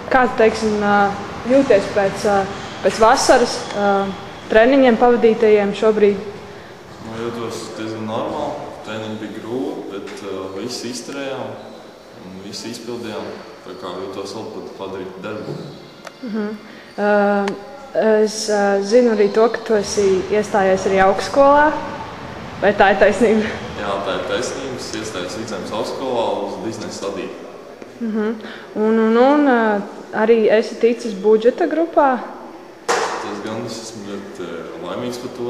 Kā tu, teiksim, jūties pēc vasaras treniņiem pavadītajiem šobrīd? Jūtos diezgan normāli. Treniņi bija grūti, bet visi izturējām un visi izpildījām. Tā kā jūtos vēl pat padarīt darbu. Es zinu arī to, ka tu esi iestājies arī augstskolā. Vai tā ir taisnība? Jā, tā ir taisnība. Es iestājos Vidzemes augstskolā uz biznesa vadību. Un arī esi ticis budžeta grupā? Tas gan es esmu ļoti laimīgs par to.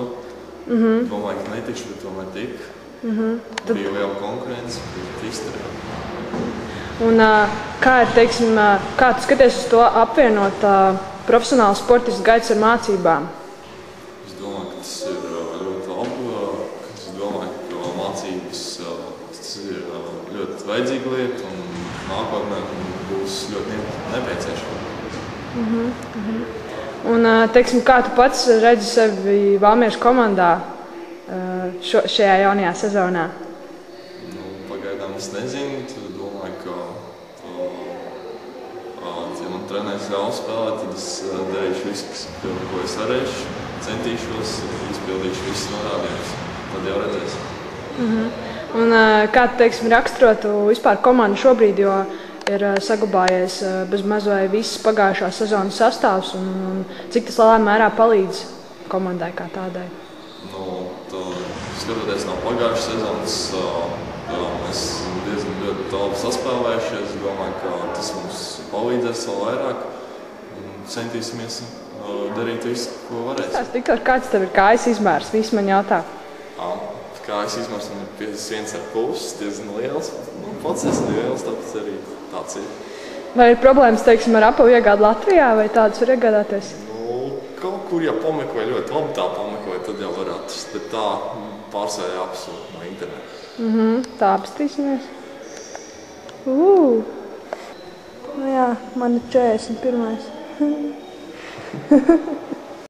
Domāju, ka netikšu, bet tomēr tik. Bija liela konkurence, bet izturēju. Un kā ir, teiksim, kā tu skaties uz to apvienot profesionālu sportistu gaitas ar mācībām? Es domāju, ka tas ir ļoti labi. Es domāju, ka mācības tas ir ļoti vajadzīga lieta un nākotnē būs ļoti nepieciešama. Un, teiksim, kā tu pats redzi sevi Valmieras komandā šajā jaunajā sezonā? Pagaidām es nezinu. Domāju, ka ja man trenēs vēl spēlēt, tad es darīšu visu, ko es varēšu. Centīšos, izpildīšu visus norādījumus. Tad jau redzēsim. Un kā tu, teiksim, raksturotu vispār komandu šobrīd, jo ir saglabājies bez mazai viss pagājušā sezonas sastāvs un cik tas lielā mērā palīdz komandai kā tādai? Skatoties no pagājušas sezonas, mēs diezgan ļoti labi saspēlējušies. Es domāju, ka tas mums palīdzēs vēl vairāk un centīsimies darīt visu, ko varēsim. Tās Viktor, kāds tev ir kājas izmērs? Visi man jautā. Kājas izmērs man ir 51,5, diezgan liels. Pats esmu liels, tāpēc arī tāds ir. Vai ir problēmas, teiksim, ar apavu iegādi Latvijā, vai tādas var iegādāties? Kaut kur, ja pameklē ļoti labi tā pameklē, tad jau var atrast. Bet tā pārsvarā jāapsūta no interneta. Tā apstīsimies. Jā, man ir 41.